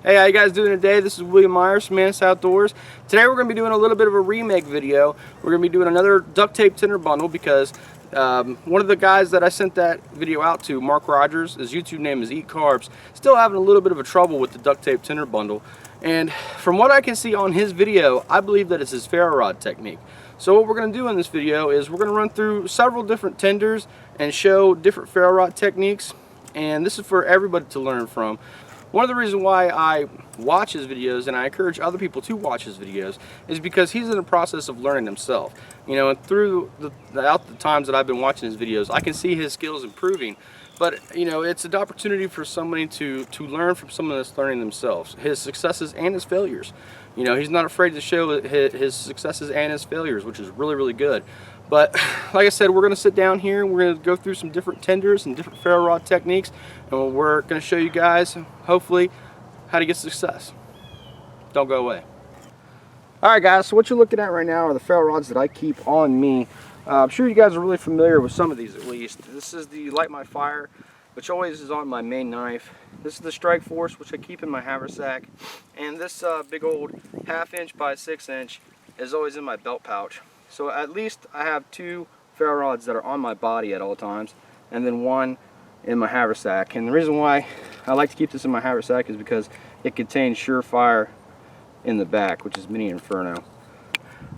Hey, how you guys doing today? This is William Myers from Mantis Outdoors. Today we're going to be doing a little bit of a remake video. We're going to be doing another duct tape tinder bundle because one of the guys that I sent that video out to, Mark Rogers, his YouTube name is Eat Carbs, still having a little bit of a trouble with the duct tape tinder bundle. And from what I can see on his video, I believe that it's his ferro rod technique. So what we're going to do in this video is we're going to run through several different tenders and show different ferro rod techniques. And this is for everybody to learn from. One of the reasons why I watch his videos, and I encourage other people to watch his videos, is because he's in the process of learning himself. You know, and throughout the times that I've been watching his videos, I can see his skills improving. But, you know, it's an opportunity for somebody to learn from someone that's learning themselves, his successes and his failures. You know, he's not afraid to show his successes and his failures, which is really, really good. But like I said, we're going to sit down here and we're going to go through some different tenders and different ferro rod techniques, and we're going to show you guys, hopefully, how to get success. Don't go away. Alright guys, so what you're looking at right now are the ferro rods that I keep on me. I'm sure you guys are really familiar with some of these at least. This is the Light My Fire, which always is on my main knife. This is the Strike Force, which I keep in my haversack. And this big old 1/2 inch by 6 inch is always in my belt pouch. So at least I have 2 ferro rods that are on my body at all times, and then 1 in my haversack. And the reason why I like to keep this in my haversack is because it contains Surefire in the back, which is Mini Inferno.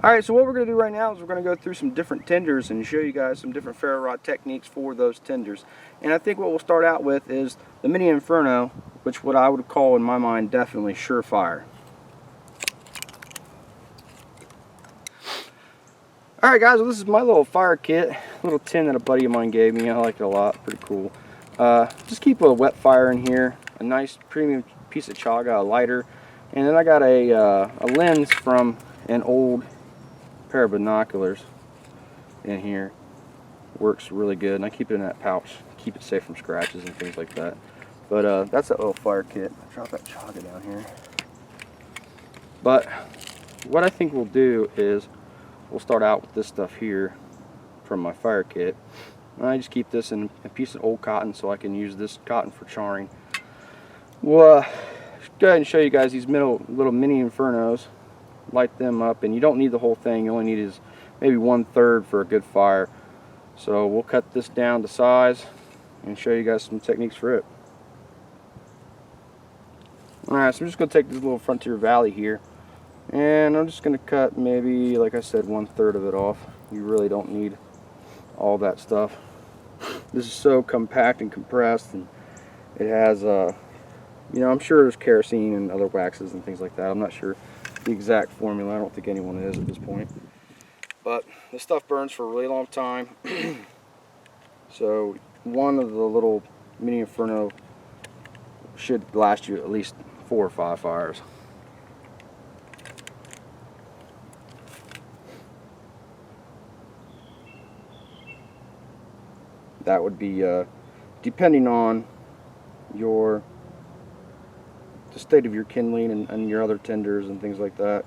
Alright, so what we're going to do right now is we're going to go through some different tenders and show you guys some different ferro rod techniques for those tenders. And I think what we'll start out with is the Mini Inferno, which what I would call in my mind definitely Surefire. Alright guys, well, this is my little fire kit, little tin that a buddy of mine gave me. I like it a lot, pretty cool. Just keep a wet fire in here, a nice premium piece of chaga, a lighter, and then I got a lens from an old pair of binoculars in here. Works really good, and I keep it in that pouch, keep it safe from scratches and things like that. But that's that little fire kit. I'll drop that chaga down here. But what I think we'll do is we'll start out with this stuff here from my fire kit. And I just keep this in a piece of old cotton so I can use this cotton for charring. We'll go ahead and show you guys these little Mini Infernos. Light them up, and you don't need the whole thing. You only need is maybe 1/3 for a good fire. So we'll cut this down to size and show you guys some techniques for it. Alright, so I'm just going to take this little Frontier Valley here, and I'm just going to cut maybe, like I said, 1/3 of it off. You really don't need all that stuff. This is so compact and compressed, and it has you know, I'm sure there's kerosene and other waxes and things like that. I'm not sure the exact formula. I don't think anyone is at this point. But this stuff burns for a really long time. So one of the little Mini Inferno should last you at least 4 or 5 fires. That would be depending on the state of your kindling and your other tenders and things like that.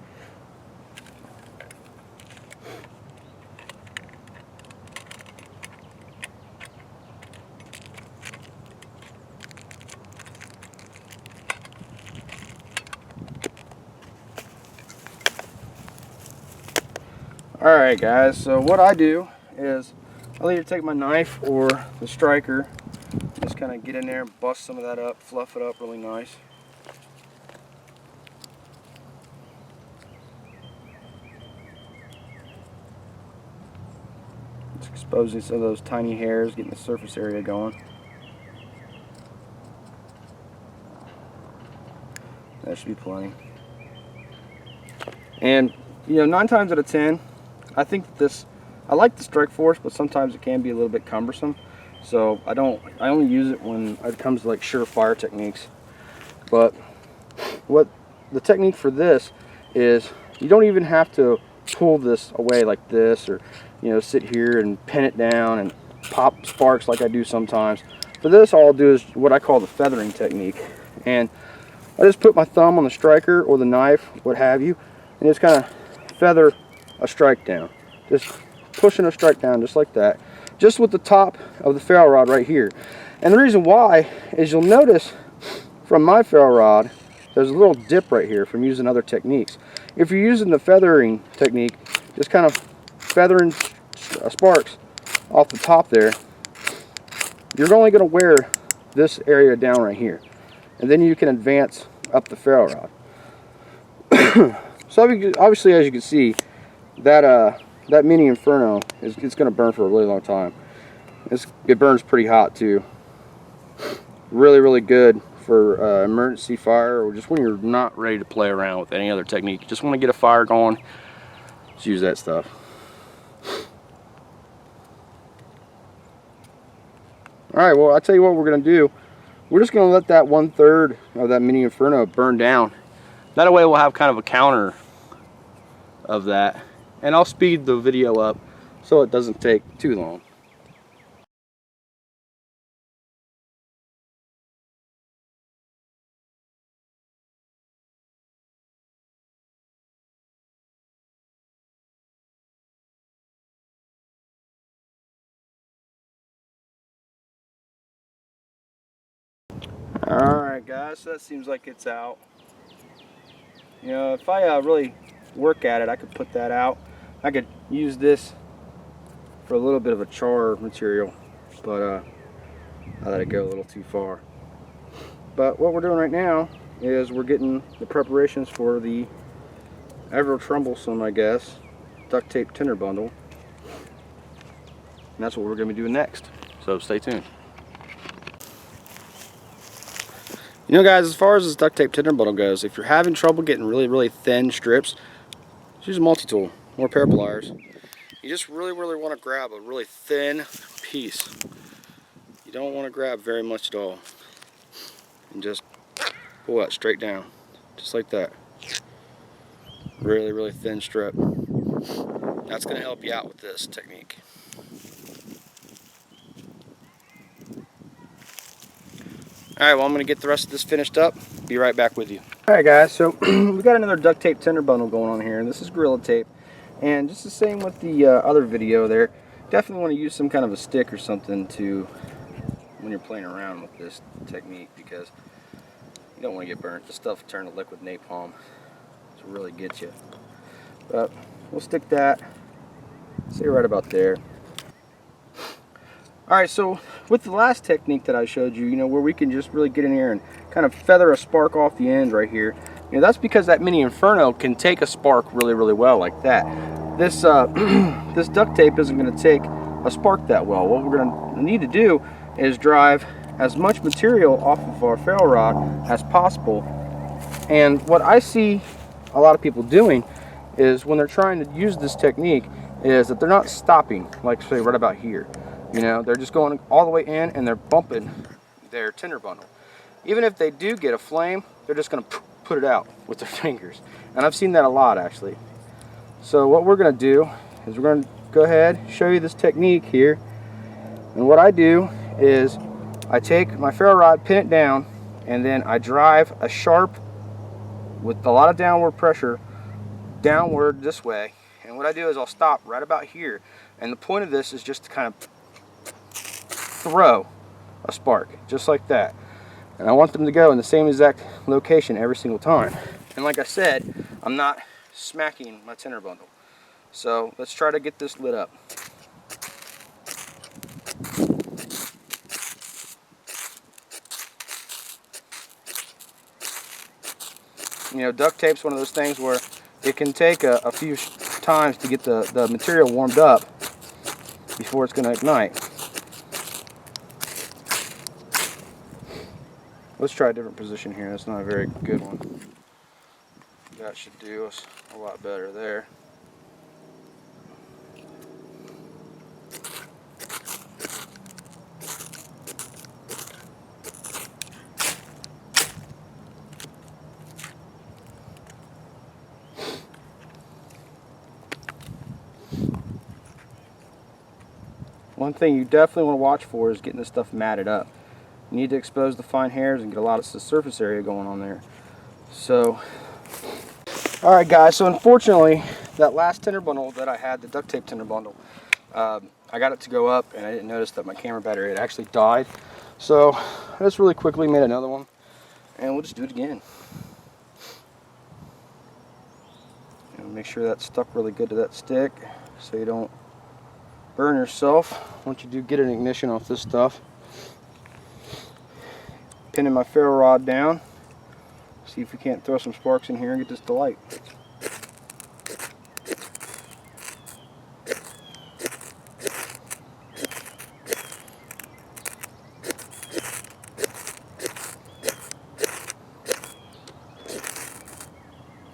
Alright guys, so what I do is I'll either take my knife or the striker, just kind of get in there and bust some of that up, fluff it up really nice. Just exposing some of those tiny hairs, getting the surface area going. That should be plenty. And you know, 9 times out of 10, I think I like the Strike Force, but sometimes it can be a little bit cumbersome. So I only use it when it comes to like Surefire techniques. But what the technique for this is, you don't even have to pull this away like this, or you know, sit here and pin it down and pop sparks like I do sometimes. For this, all I'll do is what I call the feathering technique, and I just put my thumb on the striker or the knife, what have you, and just kind of feather a strike down, just pushing a strike down just like that, just with the top of the ferro rod right here. And the reason why is, you'll notice from my ferro rod there's a little dip right here from using other techniques. If you're using the feathering technique, just kind of feathering sparks off the top there, you're only going to wear this area down right here, and then you can advance up the ferro rod. So obviously, as you can see, that that mini Inferno it's going to burn for a really long time. It burns pretty hot too. Really good for emergency fire, or just when you're not ready to play around with any other technique. You just want to get a fire going, just use that stuff. Alright, well, I'll tell you what we're going to do. We're just going to let that 1/3 of that mini Inferno burn down. That way we'll have kind of a counter of that. And I'll speed the video up so it doesn't take too long. Alright guys, so that seems like it's out. You know, if I really work at it, I could put that out. I could use this for a little bit of a char material, but I let it go a little too far. But what we're doing right now is we're getting the preparations for the ever troublesome, I guess, duct tape tinder bundle. And that's what we're going to be doing next. So stay tuned. You know guys, as far as this duct tape tinder bundle goes, if you're having trouble getting really thin strips, just use a multi-tool or pair of pliers. You just really want to grab a really thin piece. You don't want to grab very much at all. And just pull that straight down, just like that. Really thin strip. That's going to help you out with this technique. Alright, well, I'm going to get the rest of this finished up. Be right back with you. Alright guys, so we got another duct tape tinder bundle going on here, and this is Gorilla Tape. And just the same with the other video there, definitely want to use some kind of a stick or something to, when you're playing around with this technique, because you don't want to get burnt. This stuff will turn to liquid napalm to really get you. But we'll stick that, say right about there. Alright, so with the last technique that I showed you, where we can just really get in here and kind of feather a spark off the ends right here, that's because that mini Inferno can take a spark really well like that. This this duct tape isn't going to take a spark that well. What we're going to need to do is drive as much material off of our ferro rod as possible. And what I see a lot of people doing is when they're trying to use this technique is that they're not stopping, like say right about here. They're just going all the way in and they're bumping their tinder bundle. Even if they do get a flame, they're just going to put it out with their fingers. And I've seen that a lot actually. So what we're going to do is we're going to go ahead, show you this technique here. And what I do is I take my ferro rod, pin it down, and then I drive a sharp, with a lot of downward pressure, downward this way. And what I do is I'll stop right about here. And the point of this is just to kind of throw a spark, just like that. And I want them to go in the same exact location every single time. And like I said, I'm not smacking my tinder bundle. So let's try to get this lit up. Duct tape's one of those things where it can take a few times to get the material warmed up before it's going to ignite. Let's try a different position here. That's not a very good one. That should do us a lot better there. One thing you definitely want to watch for is getting this stuff matted up. You need to expose the fine hairs and get a lot of surface area going on there. So, alright guys, so unfortunately, that last tinder bundle that I had, the duct tape tinder bundle, I got it to go up and I didn't notice that my camera battery had actually died. So, I just really quickly made another one and we'll just do it again. Make sure that's stuck really good to that stick so you don't burn yourself once you do get an ignition off this stuff. Pinning my ferro rod down. See if we can't throw some sparks in here and get this to light.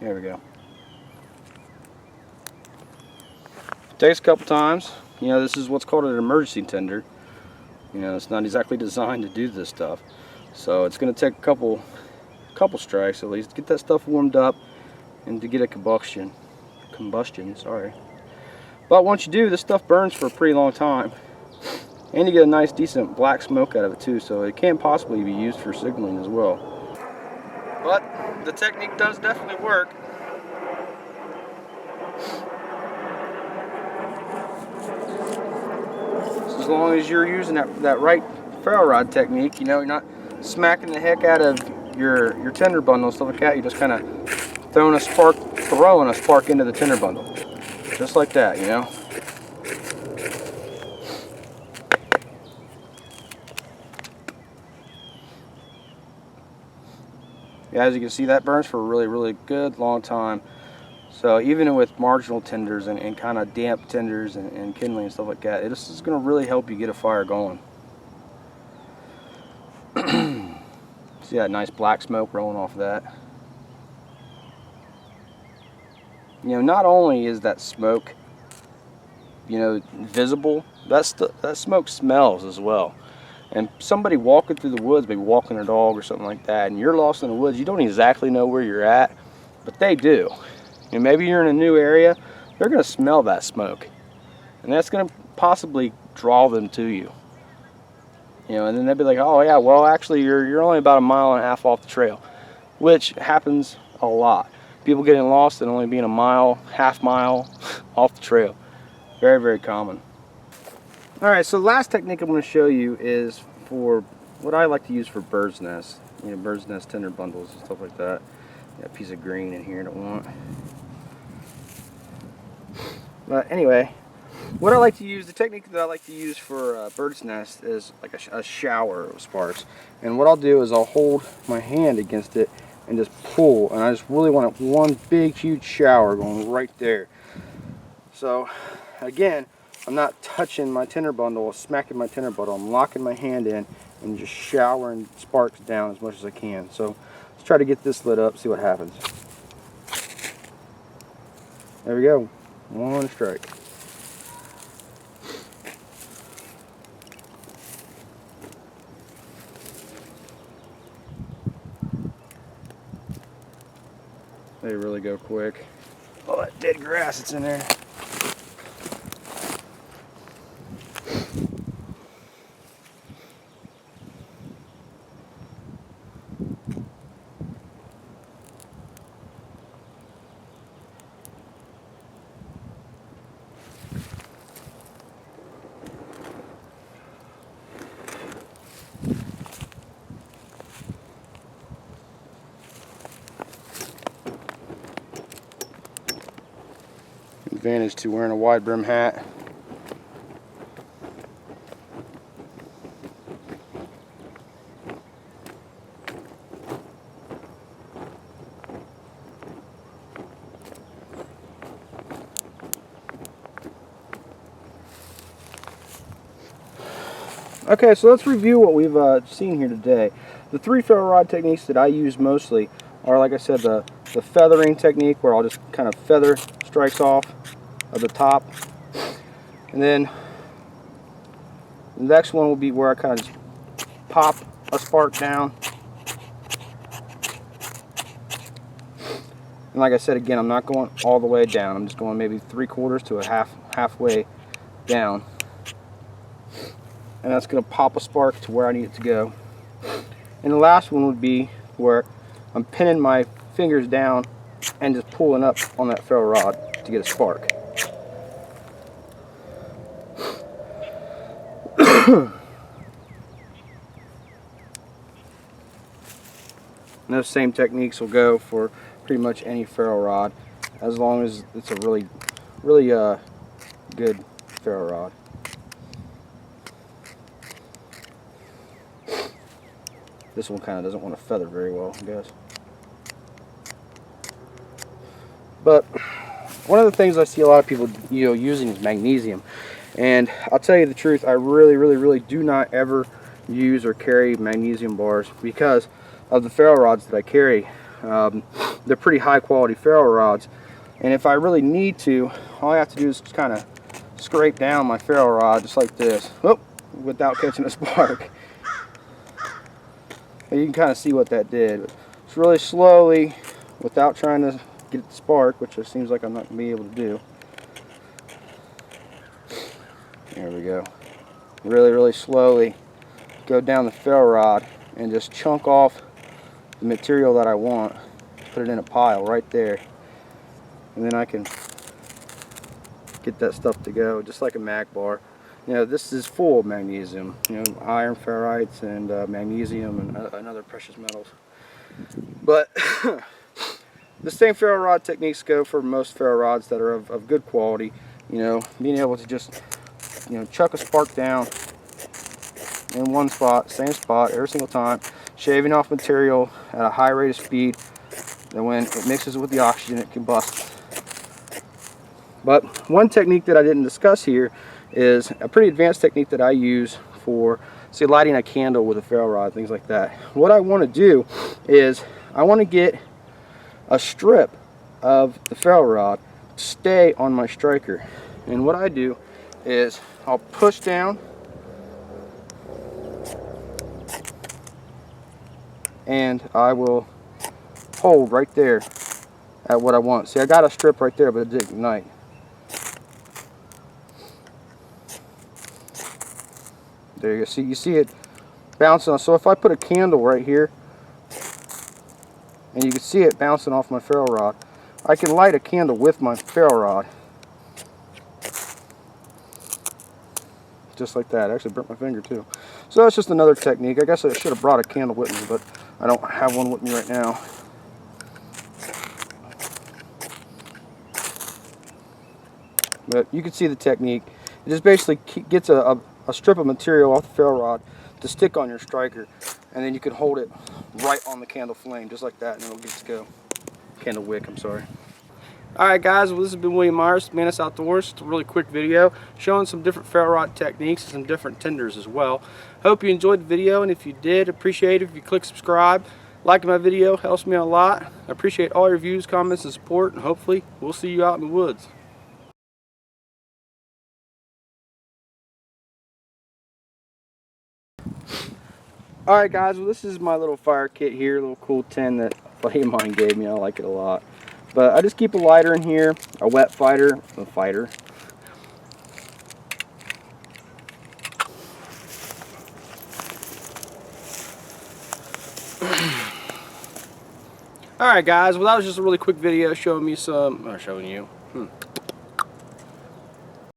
There we go. It takes a couple times. You know, this is what's called an emergency tinder. You know, it's not exactly designed to do this stuff. So it's going to take a couple strikes at least to get that stuff warmed up and to get a combustion, sorry. But once you do, this stuff burns for a pretty long time. And you get a nice decent black smoke out of it too, so it can't possibly be used for signaling as well. But the technique does definitely work. So as long as you're using that right ferro rod technique, you know, you're not smacking the heck out of your tinder bundle and stuff like that. You're just kind of throwing a spark into the tinder bundle, just like that, you know. Yeah, as you can see, that burns for a really good long time. So even with marginal tinders and kind of damp tinders and kindling and stuff like that, this is going to really help you get a fire going. See that nice black smoke rolling off of that. You know, not only is that smoke, you know, visible, that smoke smells as well. And somebody walking through the woods, maybe walking their dog or something like that, and you're lost in the woods, you don't exactly know where you're at, but they do. And maybe you're in a new area, they're going to smell that smoke. And that's going to possibly draw them to you. You know, and then they'll be like, oh yeah, well actually you're only about 1.5 miles off the trail, which happens a lot. People getting lost and only being 1 mile, half mile off the trail. Very common. Alright, so the last technique I'm going to show you is for what I like to use for bird's nests. You know, bird's nest tinder bundles and stuff like that. Got a piece of green in here I don't want. But anyway, what I like to use, the technique that I like to use for bird's nest is like a shower of sparks. And what I'll do is I'll hold my hand against it and just pull. And I just really want one big huge shower going right there. So again, I'm not touching my tinder bundle or smacking my tinder bundle. I'm locking my hand in and just showering sparks down as much as I can. So let's try to get this lit up, see what happens. There we go. One strike. They really go quick. Oh, that dead grass that's in there. Advantage to wearing a wide brim hat. Okay, so let's review what we've seen here today. The 3 ferro rod techniques that I use mostly are, like I said, the feathering technique, where I'll just kind of feather strikes off of the top. And then the next one will be where I kind of just pop a spark down. And like I said, again, I'm not going all the way down. I'm just going maybe 3/4 to a halfway down. And that's going to pop a spark to where I need it to go. And the last one would be where I'm pinning my fingers down and just pulling up on that ferro rod to get a spark. And those same techniques will go for pretty much any ferro rod. as long as it's a really good ferro rod. This one kind of doesn't want to feather very well, I guess. But one of the things I see a lot of people, using is magnesium. And I'll tell you the truth, I really do not ever use or carry magnesium bars because of the ferro rods that I carry. They're pretty high quality ferro rods, and if I really need to, all I have to do is just kind of scrape down my ferro rod just like this, without catching a spark. And you can kind of see what that did. It's really slowly, without trying to get it to spark, which it seems like I'm not going to be able to do. There we go. Really slowly go down the ferro rod and just chunk off the material that I want. Put it in a pile right there. And then I can get that stuff to go just like a mag bar. This is full of magnesium. Iron ferrites and magnesium and other precious metals. But the same ferro rod techniques go for most ferro rods that are of good quality. Being able to just chuck a spark down in one spot, same spot every single time, shaving off material at a high rate of speed, and when it mixes with the oxygen it combusts. But one technique that I didn't discuss here is a pretty advanced technique that I use for, say, lighting a candle with a ferro rod, things like that. What I want to do is I want to get a strip of the ferro rod to stay on my striker, and what I do is I'll push down and I will hold right there at what I want. See, I got a strip right there, but it didn't ignite. There you go. You see it bouncing. So if I put a candle right here, and you can see it bouncing off my ferro rod, I can light a candle with my ferro rod. Just like that. I actually burnt my finger too. So that's just another technique. I guess I should have brought a candle with me, but I don't have one with me right now. But you can see the technique. It just basically gets a strip of material off the ferro rod to stick on your striker, and then you can hold it right on the candle flame just like that, and it'll get to go. Candle wick, I'm sorry. Alright guys, well, this has been William Myers, Mantis Outdoors. It's a really quick video showing some different ferro rod techniques and some different tinders as well. Hope you enjoyed the video, and if you did, appreciate it if you click subscribe. Liking my video helps me out a lot. I appreciate all your views, comments, and support, and hopefully we'll see you out in the woods. Alright guys, well, this is my little fire kit here, a little cool tin that a buddy of mine gave me. I like it a lot. But I just keep a lighter in here, a wet fighter, Alright guys, well, that was just a really quick video showing me some, or showing you,